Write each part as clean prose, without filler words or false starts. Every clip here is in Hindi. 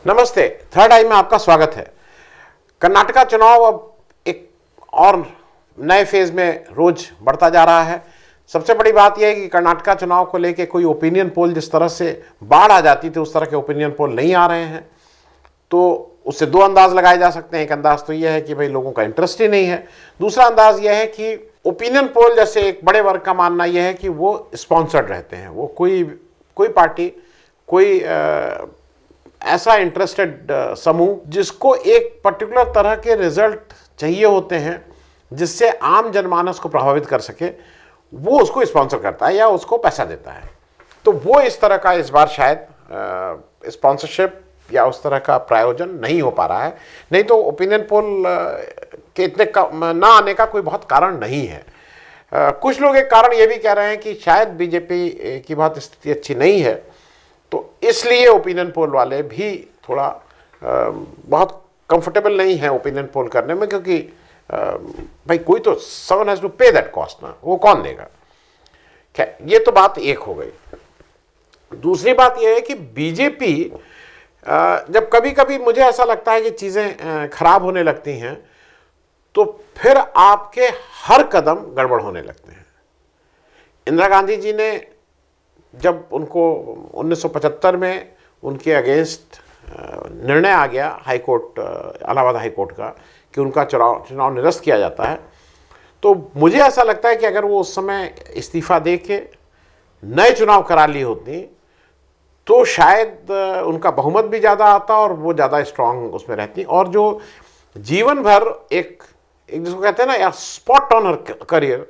नमस्ते, थर्ड आई में आपका स्वागत है। कर्नाटका चुनाव अब एक और नए फेज में रोज बढ़ता जा रहा है। सबसे बड़ी बात यह है कि कर्नाटका चुनाव को लेकर कोई ओपिनियन पोल जिस तरह से बाढ़ आ जाती थी उस तरह के ओपिनियन पोल नहीं आ रहे हैं। तो उससे दो अंदाज लगाए जा सकते हैं। एक अंदाज तो यह है कि भाई लोगों का इंटरेस्ट ही नहीं है। दूसरा अंदाज यह है कि ओपिनियन पोल जैसे एक बड़े वर्ग का मानना यह है कि वो स्पॉन्सर्ड रहते हैं। वो कोई पार्टी, कोई ऐसा इंटरेस्टेड समूह जिसको एक पर्टिकुलर तरह के रिजल्ट चाहिए होते हैं जिससे आम जनमानस को प्रभावित कर सके, वो उसको स्पॉन्सर करता है या उसको पैसा देता है। तो वो इस तरह का इस बार शायद स्पॉन्सरशिप या उस तरह का प्रायोजन नहीं हो पा रहा है। नहीं तो ओपिनियन पोल के इतने ना आने का कोई बहुत कारण नहीं है। कुछ लोग एक कारण ये भी कह रहे हैं कि शायद बीजेपी की बहुत स्थिति अच्छी नहीं है, तो इसलिए ओपिनियन पोल वाले भी थोड़ा बहुत कंफर्टेबल नहीं है ओपिनियन पोल करने में, क्योंकि भाई कोई तो समवन हैज टू पे दैट कॉस्ट ना, वो कौन देगा। खैर, ये तो बात एक हो गई। दूसरी बात यह है कि बीजेपी जब कभी कभी मुझे ऐसा लगता है कि चीज़ें खराब होने लगती हैं तो फिर आपके हर कदम गड़बड़ होने लगते हैं। इंदिरा गांधी जी ने जब उनको 1975 में उनके अगेंस्ट निर्णय आ गया high court, Allahabad high court का, कि उनका चुनाव निरस्त किया जाता है, तो मुझे ऐसा लगता है कि अगर वो उस समय इस्तीफा दे के नए चुनाव करा लिए होती तो शायद उनका बहुमत भी ज़्यादा आता और वो ज़्यादा स्ट्रांग उसमें रहती। और जो जीवन भर एक जिसको कहते हैं ना यार स्पॉट ऑन करियर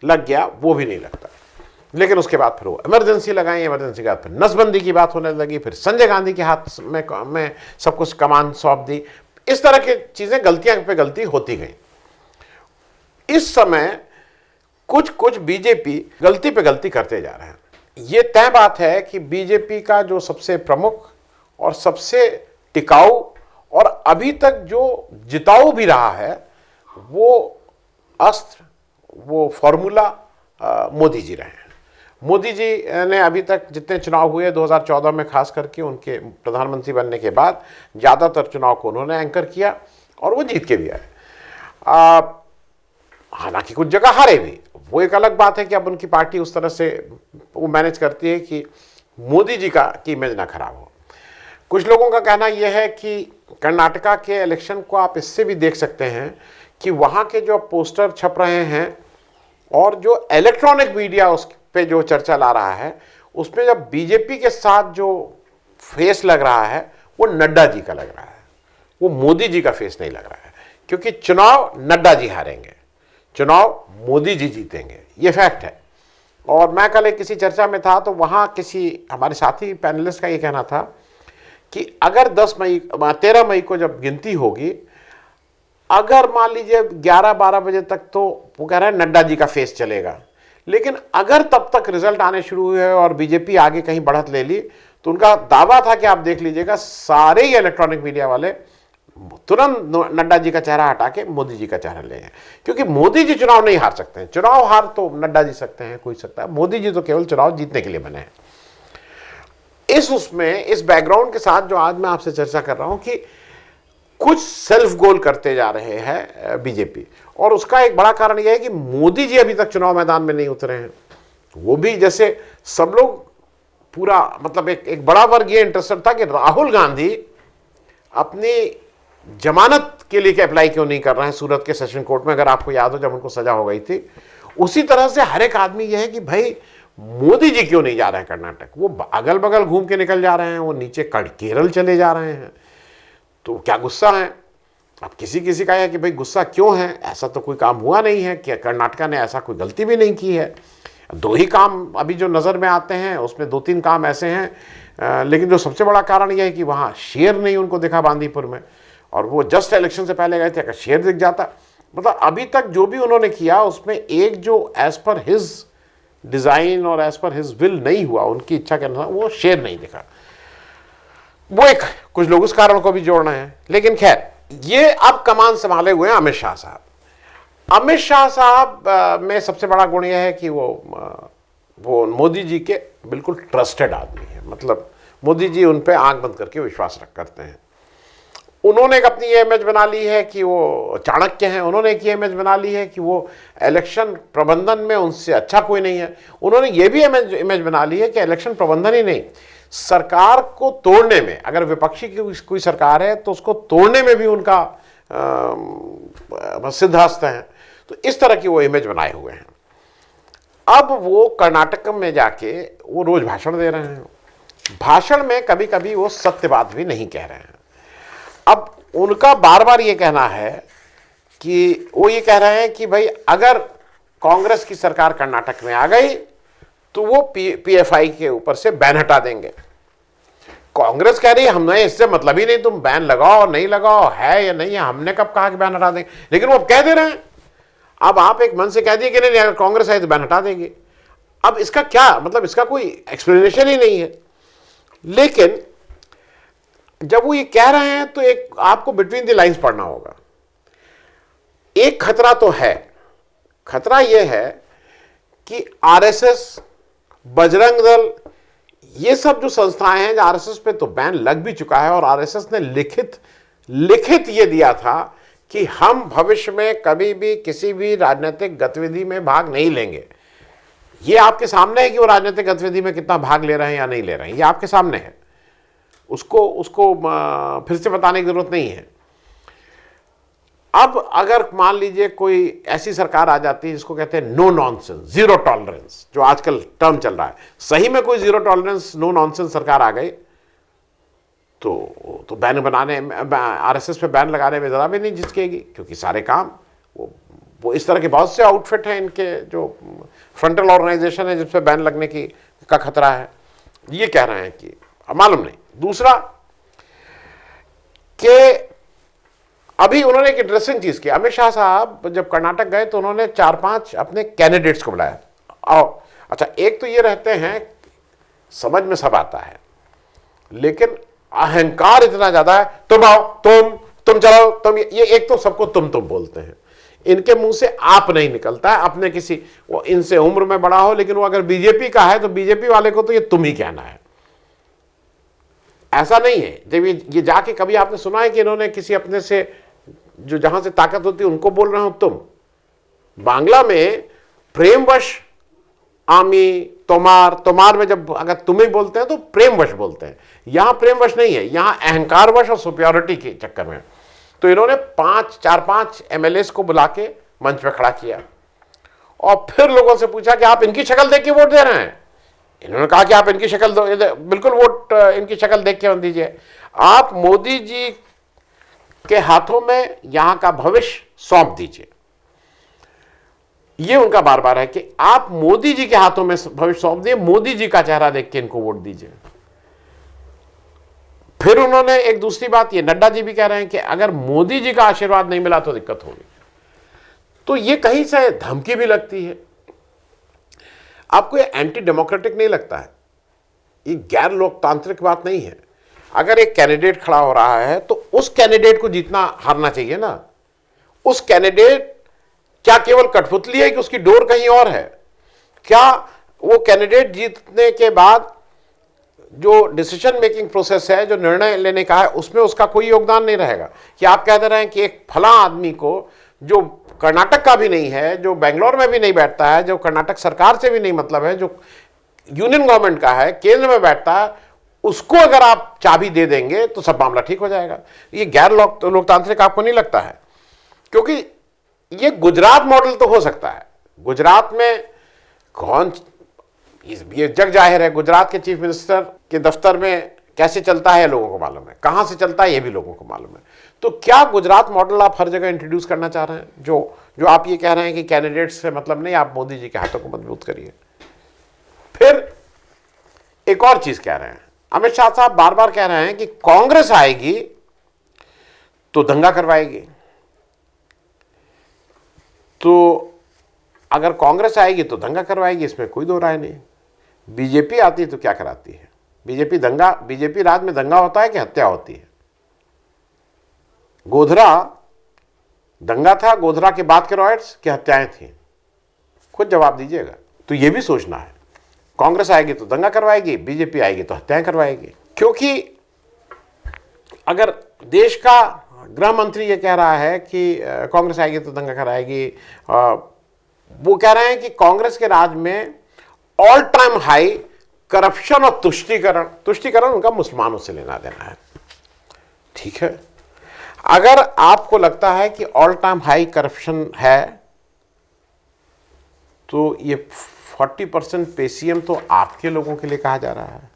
लग गया, वो भी नहीं लगता। लेकिन उसके बाद फिर वो इमरजेंसी लगाई, इमरजेंसी के बाद फिर नसबंदी की बात होने लगी, फिर संजय गांधी के हाथ में सब कुछ कमान सौंप दी। इस तरह की चीज़ें गलतियां पे गलती होती गई। इस समय कुछ बीजेपी गलती पे गलती करते जा रहे हैं। ये तय बात है कि बीजेपी का जो सबसे प्रमुख और सबसे टिकाऊ और अभी तक जो जिताऊ भी रहा है वो अस्त्र, वो फॉर्मूला मोदी जी रहे हैं। मोदी जी ने अभी तक जितने चुनाव हुए 2014 में खास करके उनके प्रधानमंत्री बनने के बाद ज़्यादातर चुनाव को उन्होंने एंकर किया और वो जीत के भी आए। हालांकि कुछ जगह हारे भी, वो एक अलग बात है कि अब उनकी पार्टी उस तरह से वो मैनेज करती है कि मोदी जी की इमेज ना खराब हो। कुछ लोगों का कहना यह है कि कर्नाटका के इलेक्शन को आप इससे भी देख सकते हैं कि वहाँ के जो पोस्टर छप रहे हैं और जो इलेक्ट्रॉनिक मीडिया उस पे जो चर्चा ला रहा है, उसमें जब बीजेपी के साथ जो फेस लग रहा है वो नड्डा जी का लग रहा है, वो मोदी जी का फेस नहीं लग रहा है। क्योंकि चुनाव नड्डा जी हारेंगे, चुनाव मोदी जी जीतेंगे, ये फैक्ट है। और मैं कल एक किसी चर्चा में था तो वहाँ किसी हमारे साथी पैनलिस्ट का ये कहना था कि अगर 13 मई को जब गिनती होगी, अगर मान लीजिए 11-12 बजे तक, तो वो कह रहे हैं नड्डा जी का फेस चलेगा, लेकिन अगर तब तक रिजल्ट आने शुरू हुए और बीजेपी आगे कहीं बढ़त ले ली तो उनका दावा था कि आप देख लीजिएगा सारे ही इलेक्ट्रॉनिक मीडिया वाले तुरंत नड्डा जी का चेहरा हटा के मोदी जी का चेहरा ले हैं। क्योंकि मोदी जी चुनाव नहीं हार सकते हैं, चुनाव हार तो नड्डा जी सकते हैं, कोई सकता है, मोदी जी तो केवल चुनाव जीतने के लिए बने हैं। इस बैकग्राउंड के साथ जो आज मैं आपसे चर्चा कर रहा हूं कि कुछ सेल्फ गोल करते जा रहे हैं बीजेपी, और उसका एक बड़ा कारण यह है कि मोदी जी अभी तक चुनाव मैदान में नहीं उतरे हैं। वो भी जैसे सब लोग पूरा मतलब एक बड़ा वर्ग ये इंटरेस्टेड था कि राहुल गांधी अपनी जमानत के लिए अप्लाई क्यों नहीं कर रहे हैं सूरत के सेशन कोर्ट में। अगर आपको याद हो जब उनको सजा हो गई थी, उसी तरह से हर एक आदमी यह है कि भाई मोदी जी क्यों नहीं जा रहे हैं कर्नाटक। वो अगल बगल घूम के निकल जा रहे हैं, वो नीचे केरल चले जा रहे हैं, तो क्या गुस्सा है। अब किसी का है कि भाई गुस्सा क्यों है, ऐसा तो कोई काम हुआ नहीं है कि कर्नाटका ने ऐसा कोई गलती भी नहीं की है। 2 ही काम अभी जो नज़र में आते हैं, उसमें 2-3 काम ऐसे हैं, लेकिन जो सबसे बड़ा कारण यह है कि वहाँ शेर नहीं उनको दिखा बांदीपुर में, और वो जस्ट इलेक्शन से पहले गए थे। अगर शेर दिख जाता, मतलब अभी तक जो भी उन्होंने किया उसमें एक जो एज पर हिज डिज़ाइन और एज पर हिज विल नहीं हुआ, उनकी इच्छा के अनुसार वो शेर नहीं दिखा। वो एक कुछ लोग उस कारण को भी जोड़ना है। लेकिन खैर, ये अब कमान संभाले हुए हैं अमित शाह साहब। अमित शाह साहब में सबसे बड़ा गुण यह है कि वो मोदी जी के बिल्कुल ट्रस्टेड आदमी है। मतलब मोदी जी उन पे आंख बंद करके विश्वास रख करते हैं। उन्होंने एक अपनी ये इमेज बना ली है कि वो चाणक्य हैं, उन्होंने एक ये इमेज बना ली है कि वो इलेक्शन प्रबंधन में उनसे अच्छा कोई नहीं है। उन्होंने ये भी इमेज बना ली है कि इलेक्शन प्रबंधन ही नहीं, सरकार को तोड़ने में, अगर विपक्षी की कोई सरकार है तो उसको तोड़ने में भी उनका सिद्धहस्त है। तो इस तरह की वो इमेज बनाए हुए हैं। अब वो कर्नाटक में जाके वो रोज भाषण दे रहे हैं। भाषण में कभी कभी वो सत्य बात भी नहीं कह रहे हैं। अब उनका बार बार ये कहना है कि वो ये कह रहे हैं कि भाई अगर कांग्रेस की सरकार कर्नाटक में आ गई तो वो पीएफआई के ऊपर से बैन हटा देंगे। कांग्रेस कह रही है हमें इससे मतलब ही नहीं, तुम बैन लगाओ नहीं लगाओ, है या नहीं है, हमने कब कहा कि बैन हटा देंगे, लेकिन वो कह दे रहे हैं। अब आप एक मन से कह दिए कि नहीं अगर कांग्रेस आई तो बैन हटा देंगे। अब इसका क्या मतलब, इसका कोई एक्सप्लेनेशन ही नहीं है। लेकिन जब वो ये कह रहे हैं तो एक आपको बिटवीन द लाइंस पढ़ना होगा। एक खतरा तो है, खतरा यह है कि आरएसएस, बजरंग दल, ये सब जो संस्थाएं हैं, आरएसएस पे तो बैन लग भी चुका है और आरएसएस ने लिखित ये दिया था कि हम भविष्य में कभी भी किसी भी राजनीतिक गतिविधि में भाग नहीं लेंगे। ये आपके सामने है कि वो राजनीतिक गतिविधि में कितना भाग ले रहे हैं या नहीं ले रहे हैं, ये आपके सामने है। उसको फिर से बताने की जरूरत नहीं है। अब अगर मान लीजिए कोई ऐसी सरकार आ जाती है जिसको कहते हैं नो नॉनसेंस, जीरो टॉलरेंस, जो आजकल टर्म चल रहा है, सही में कोई जीरो टॉलरेंस नो नॉनसेंस सरकार आ गई तो बैन बनाने, आरएसएस पे बैन लगाने में जरा भी नहीं झिझकेगी, क्योंकि सारे काम वो इस तरह के बहुत से आउटफिट हैं इनके, जो फ्रंटल ऑर्गेनाइजेशन है जिस पे बैन लगने का खतरा है। ये कह रहे हैं कि मालूम नहीं। दूसरा कि अभी उन्होंने एक इंटरेस्टिंग चीज की, अमित शाह साहब जब कर्नाटक गए तो उन्होंने 4-5 अपने कैंडिडेट्स को बुलाया। और अच्छा, एक तो ये रहते हैं समझ में सब आता है, लेकिन अहंकार इतना ज्यादा है, तुम आओ, तुम चलो, तुम, ये एक तो सबको तुम बोलते हैं, इनके मुंह से आप नहीं निकलता है। अपने किसी, वो इनसे उम्र में बड़ा हो, लेकिन वो अगर बीजेपी का है तो बीजेपी वाले को तो ये तुम ही कहना है। ऐसा नहीं है। जब ये जाके कभी आपने सुना है कि इन्होंने किसी अपने से जो जहां से ताकत होती है उनको बोल रहे हो तुम? बांग्ला में प्रेमवश आमी, तोमार में जब अगर तुम ही बोलते हैं तो प्रेमवश बोलते हैं। यहां प्रेमवश नहीं है, यहां अहंकारवश और सुपियोरिटी के चक्कर में। तो इन्होंने 4-5 एमएलएस को बुला के मंच पे खड़ा किया और फिर लोगों से पूछा कि आप इनकी शक्ल देख के वोट दे रहे हैं? इन्होंने कहा कि आप इनकी शक्ल दो, बिल्कुल वोट इनकी शक्ल देख के मत दीजिए, आप मोदी जी के हाथों में यहां का भविष्य सौंप दीजिए। ये उनका बार बार है कि आप मोदी जी के हाथों में भविष्य सौंप दिए, मोदी जी का चेहरा देख के इनको वोट दीजिए। फिर उन्होंने एक दूसरी बात, ये नड्डा जी भी कह रहे हैं कि अगर मोदी जी का आशीर्वाद नहीं मिला तो दिक्कत होगी। तो ये कहीं से धमकी भी लगती है। आपको ये एंटी डेमोक्रेटिक नहीं लगता है? ये गैर लोकतांत्रिक बात नहीं है। अगर एक कैंडिडेट खड़ा हो रहा है तो उस कैंडिडेट को जीतना हारना चाहिए ना। उस कैंडिडेट क्या केवल कठपुतली है कि उसकी डोर कहीं और है? क्या वो कैंडिडेट जीतने के बाद जो डिसीजन मेकिंग प्रोसेस है, जो निर्णय लेने का है, उसमें उसका कोई योगदान नहीं रहेगा? कि आप कह दे रहे हैं कि एक फला आदमी को, जो कर्नाटक का भी नहीं है, जो बेंगलोर में भी नहीं बैठता है, जो कर्नाटक सरकार से भी नहीं मतलब है, जो यूनियन गवर्नमेंट का है, केंद्र में बैठता है, उसको अगर आप चाबी दे देंगे तो सब मामला ठीक हो जाएगा? ये गैर लोकतांत्रिक आपको नहीं लगता है? क्योंकि ये गुजरात मॉडल तो हो सकता है। गुजरात में कौन, ये जग जाहिर है, गुजरात के चीफ मिनिस्टर के दफ्तर में कैसे चलता है लोगों को मालूम है, कहां से चलता है ये भी लोगों को मालूम है। तो क्या गुजरात मॉडल आप हर जगह इंट्रोड्यूस करना चाह रहे हैं? जो आप ये कह रहे हैं कि कैंडिडेट्स से मतलब नहीं, आप मोदी जी के हाथों को मजबूत करिए। फिर एक और चीज कह रहे हैं, अमित शाह साहब बार बार कह रहे हैं कि कांग्रेस आएगी तो दंगा करवाएगी। तो अगर कांग्रेस आएगी तो दंगा करवाएगी, इसमें कोई दो राय नहीं। बीजेपी आती है तो क्या कराती है? बीजेपी राज में दंगा होता है कि हत्या होती है? गोधरा दंगा था, गोधरा के बाद के रॉयट्स की हत्याएं थी? खुद जवाब दीजिएगा। तो यह भी सोचना है, कांग्रेस आएगी तो दंगा करवाएगी, बीजेपी आएगी तो हत्याएं करवाएगी। क्योंकि अगर देश का गृह मंत्री ये कह रहा है कि कांग्रेस आएगी तो दंगा कराएगी, वो कह रहे हैं कि कांग्रेस के राज में ऑल टाइम हाई करप्शन और तुष्टीकरण उनका मुसलमानों से लेना देना है। ठीक है, अगर आपको लगता है कि ऑल टाइम हाई करप्शन है तो ये 40% पेसीएम तो आपके लोगों के लिए कहा जा रहा है,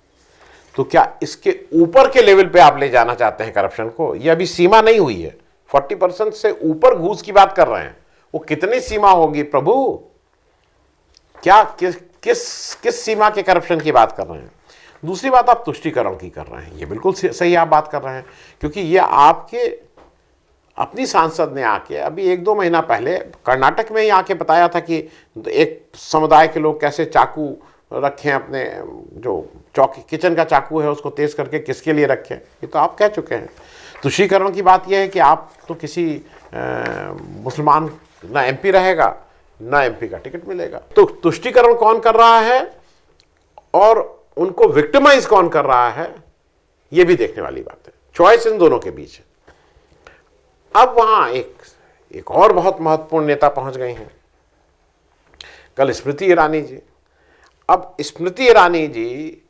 तो क्या इसके ऊपर के लेवल पे आप ले जाना चाहते हैं करप्शन को? ये अभी सीमा नहीं हुई है, 40% से ऊपर घूस की बात कर रहे हैं। वो कितनी सीमा होगी प्रभु? क्या किस सीमा के करप्शन की बात कर रहे हैं? दूसरी बात, आप तुष्टीकरण की कर रहे हैं, ये बिल्कुल सही आप बात कर रहे हैं, क्योंकि ये आपके अपनी सांसद ने आके अभी 1-2 महीना पहले कर्नाटक में ही आके बताया था कि एक समुदाय के लोग कैसे चाकू रखें, अपने जो चौकी किचन का चाकू है उसको तेज करके किसके लिए रखें, ये तो आप कह चुके हैं। तुष्टीकरण की बात यह है कि आप तो किसी मुसलमान ना एमपी रहेगा ना एमपी का टिकट मिलेगा। तो तुष्टीकरण कौन कर रहा है और उनको विक्टिमाइज कौन कर रहा है, ये भी देखने वाली बात है। चॉइस इन दोनों के बीच है। अब वहां एक और बहुत महत्वपूर्ण नेता पहुंच गए हैं, कल स्मृति ईरानी जी। अब स्मृति ईरानी जी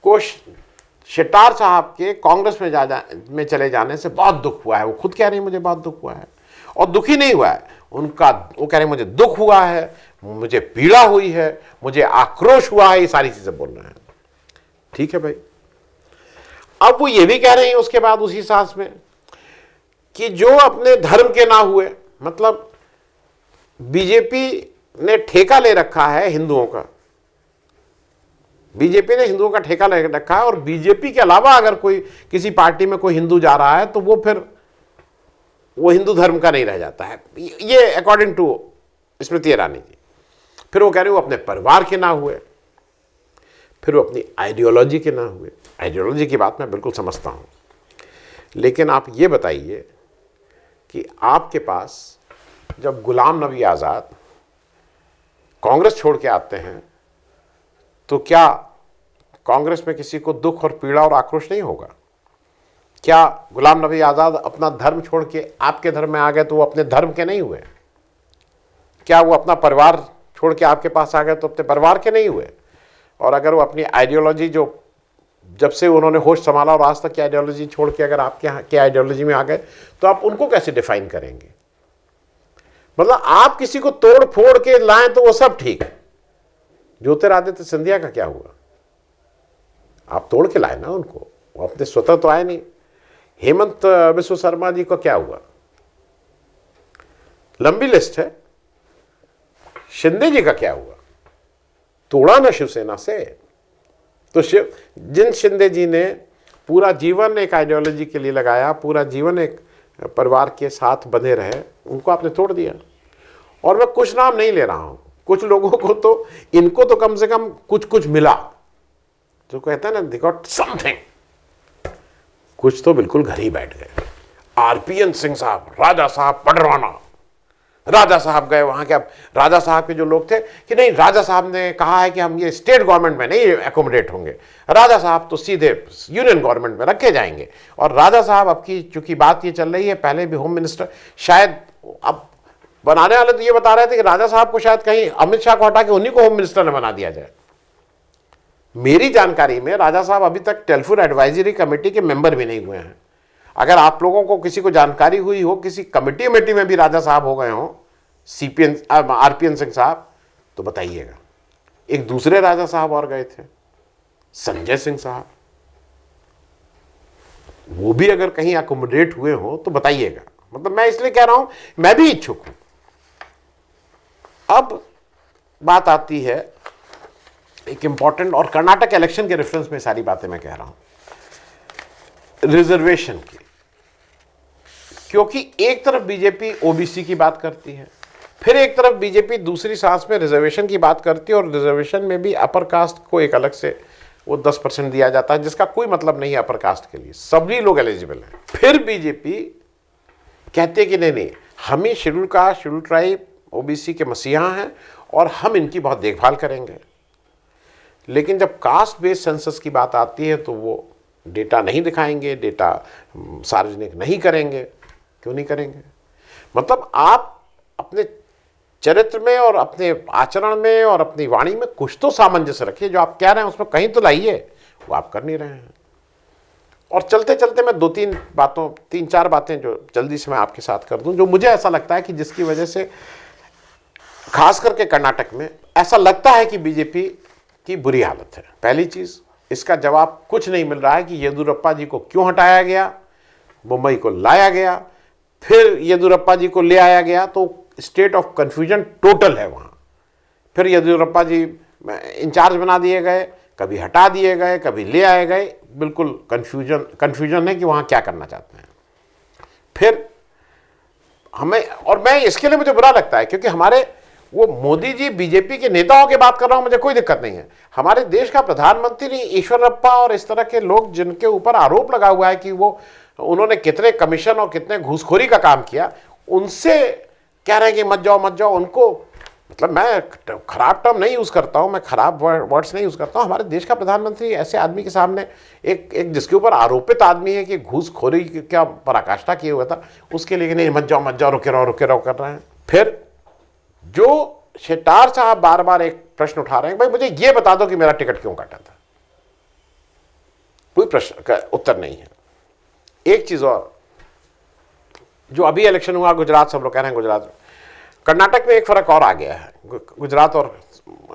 को शेट्टार साहब के कांग्रेस में चले जाने से बहुत दुख हुआ है। वो खुद कह रही है मुझे बहुत दुख हुआ है, और दुखी नहीं हुआ है उनका, वो कह रहे मुझे दुख हुआ है, मुझे पीड़ा हुई है, मुझे आक्रोश हुआ है, ये सारी चीजें बोल रहे हैं। ठीक है भाई। अब वो ये भी कह रहे हैं उसके बाद उसी सांस में कि जो अपने धर्म के ना हुए, मतलब बीजेपी ने ठेका ले रखा है हिंदुओं का, बीजेपी ने हिंदुओं का ठेका ले रखा है, और बीजेपी के अलावा अगर कोई किसी पार्टी में कोई हिंदू जा रहा है तो वो फिर वो हिंदू धर्म का नहीं रह जाता है, ये अकॉर्डिंग टू स्मृति ईरानी जी। फिर वो कह रहे वो अपने परिवार के ना हुए, फिर वो अपनी आइडियोलॉजी के ना हुए। आइडियोलॉजी की बात मैं बिल्कुल समझता हूं, लेकिन आप ये बताइए कि आपके पास जब गुलाम नबी आज़ाद कांग्रेस छोड़ के आते हैं तो क्या कांग्रेस में किसी को दुख और पीड़ा और आक्रोश नहीं होगा? क्या गुलाम नबी आज़ाद अपना धर्म छोड़ के आपके धर्म में आ गए तो वो अपने धर्म के नहीं हुए? क्या वो अपना परिवार छोड़ के आपके पास आ गए तो अपने परिवार के नहीं हुए? और अगर वो अपनी आइडियोलॉजी, जो जब से उन्होंने होश संभाला और आज तक की आइडियोलॉजी छोड़ के अगर आपके यहाँ की आइडियोलॉजी में आ गए तो आप उनको कैसे डिफाइन करेंगे? मतलब आप किसी को तोड़ फोड़ के लाएं तो वो सब ठीक है। ज्योतिरादित्य सिंधिया का क्या हुआ? आप तोड़ के लाए ना उनको, वो अपने स्वतः तो आए नहीं। हेमंत बिस्व शर्मा जी का क्या हुआ? लंबी लिस्ट है। शिंदे जी का क्या हुआ? तोड़ा ना शिवसेना से। तो जिन शिंदे जी ने पूरा जीवन एक आइडियोलॉजी के लिए लगाया, पूरा जीवन एक परिवार के साथ बंधे रहे, उनको आपने तोड़ दिया। और मैं कुछ नाम नहीं ले रहा हूं, कुछ लोगों को तो, इनको तो कम से कम कुछ कुछ मिला, जो कहते हैं ना दे गॉट समथिंग, कुछ तो बिल्कुल घर ही बैठ गए। आरपीएन सिंह साहब, राजा साहब पडरवाना, राजा साहब गए वहां के। अब राजा साहब के जो लोग थे कि नहीं, राजा साहब ने कहा है कि हम ये स्टेट गवर्नमेंट में नहीं एकोमोडेट होंगे, राजा साहब तो सीधे यूनियन गवर्नमेंट में रखे जाएंगे। और राजा साहब, अब की चूंकि बात ये चल रही है, पहले भी होम मिनिस्टर, शायद अब बनाने वाले तो ये बता रहे थे कि राजा साहब को शायद कहीं अमित शाह को हटा के उन्हीं को होम मिनिस्टर ने बना दिया जाए। मेरी जानकारी में राजा साहब अभी तक टेलीफोन एडवाइजरी कमेटी के मेंबर भी नहीं हुए हैं। अगर आप लोगों को किसी को जानकारी हुई हो किसी कमेटी में भी राजा साहब हो गए हो, सीपीएन आरपीएन सिंह साहब, तो बताइएगा। एक दूसरे राजा साहब और गए थे, संजय सिंह साहब, वो भी अगर कहीं अकोमोडेट हुए हो तो बताइएगा। मतलब मैं इसलिए कह रहा हूं, मैं भी इच्छुक हूं। अब बात आती है एक इंपॉर्टेंट, और कर्नाटक इलेक्शन के रेफरेंस में सारी बातें मैं कह रहा हूं, रिजर्वेशन की। क्योंकि एक तरफ बीजेपी ओबीसी की बात करती है, फिर एक तरफ बीजेपी दूसरी सांस में रिजर्वेशन की बात करती है, और रिजर्वेशन में भी अपर कास्ट को एक अलग से वो 10% दिया जाता है, जिसका कोई मतलब नहीं है अपर कास्ट के लिए, सभी लोग एलिजिबल हैं। फिर बीजेपी कहते हैं कि नहीं, हम ही schedule caste, schedule tribe, OBC के मसीहा हैं और हम इनकी बहुत देखभाल करेंगे। लेकिन जब कास्ट बेस्ड सेंसस की बात आती है तो वो डेटा नहीं दिखाएंगे, डेटा सार्वजनिक नहीं करेंगे। क्यों नहीं करेंगे? मतलब आप अपने चरित्र में और अपने आचरण में और अपनी वाणी में कुछ तो सामंजस्य रखिए। जो आप कह रहे हैं उसमें कहीं तो लाइए, वो आप कर नहीं रहे हैं। और चलते चलते मैं तीन चार बातें जो जल्दी से मैं आपके साथ कर दूं, जो मुझे ऐसा लगता है कि जिसकी वजह से खास करके कर्नाटक में ऐसा लगता है कि बीजेपी की बुरी हालत है। पहली चीज, इसका जवाब कुछ नहीं मिल रहा है कि येदियुरप्पा जी को क्यों हटाया गया, मुंबई को लाया गया, फिर येदियुरप्पा जी को ले आया गया, तो स्टेट ऑफ कंफ्यूजन टोटल है वहां। फिर येदियुरप्पा जी इंचार्ज बना दिए गए, कभी हटा दिए गए, कभी ले आए गए, बिल्कुल कंफ्यूजन है कि वहां क्या करना चाहते हैं। फिर हमें, और मैं इसके लिए मुझे बुरा लगता है क्योंकि हमारे वो मोदी जी बीजेपी के नेताओं की बात कर रहा हूं, मुझे कोई दिक्कत नहीं है। हमारे देश का प्रधानमंत्री ईश्वरप्पा और इस तरह के लोग जिनके ऊपर आरोप लगा हुआ है कि वो उन्होंने कितने कमीशन और कितने घूसखोरी का काम किया, उनसे कह रहे हैं कि मत जाओ। उनको, मतलब मैं खराब टर्म नहीं यूज करता हूं, मैं खराब वर्ड्स नहीं यूज करता हूं। हमारे देश का प्रधानमंत्री ऐसे आदमी के सामने एक जिसके ऊपर आरोपित आदमी है कि घूसखोरी क्या पराकाष्ठा किए हुआ था, उसके लिए नहीं मत जाओ रुके रहो कर रहे हैं। फिर जो शेट्टार साहब बार बार एक प्रश्न उठा रहे हैं, भाई मुझे यह बता दो कि मेरा टिकट क्यों काटा था। कोई प्रश्न का उत्तर नहीं है। एक चीज और, जो अभी इलेक्शन हुआ गुजरात, सब लोग कह रहे हैं गुजरात, कर्नाटक में एक फर्क और आ गया है गुजरात और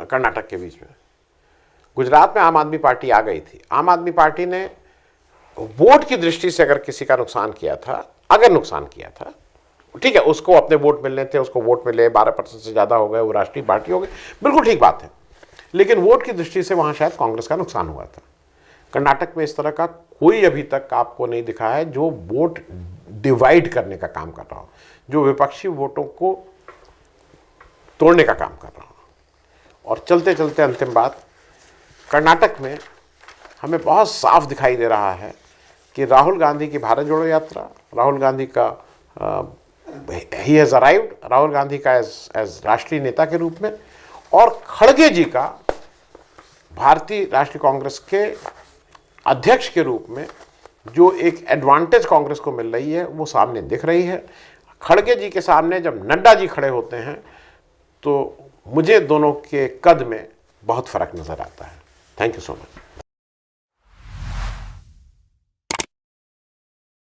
कर्नाटक के बीच में। गुजरात में आम आदमी पार्टी आ गई थी। आम आदमी पार्टी ने वोट की दृष्टि से अगर किसी का नुकसान किया था, ठीक है, उसको अपने वोट मिलने थे, उसको वोट मिले, 12% से ज्यादा हो गए, वो राष्ट्रीय पार्टी हो गई, बिल्कुल ठीक बात है। लेकिन वोट की दृष्टि से वहां शायद कांग्रेस का नुकसान हुआ था। कर्नाटक में इस तरह का कोई अभी तक आपको नहीं दिखा है जो वोट डिवाइड करने का काम कर रहा हो, जो विपक्षी वोटों को तोड़ने का काम कर रहा हो। और चलते चलते अंतिम बात, कर्नाटक में हमें बहुत साफ दिखाई दे रहा है कि राहुल गांधी की भारत जोड़ो यात्रा, राहुल गांधी का he has arrived, Rahul Gandhi का एज राष्ट्रीय नेता के रूप में, और खड़गे जी का भारतीय राष्ट्रीय कांग्रेस के अध्यक्ष के रूप में जो एक एडवांटेज कांग्रेस को मिल रही है वो सामने दिख रही है। खड़गे जी के सामने जब नड्डा जी खड़े होते हैं तो मुझे दोनों के कद में बहुत फर्क नजर आता है। Thank you so much.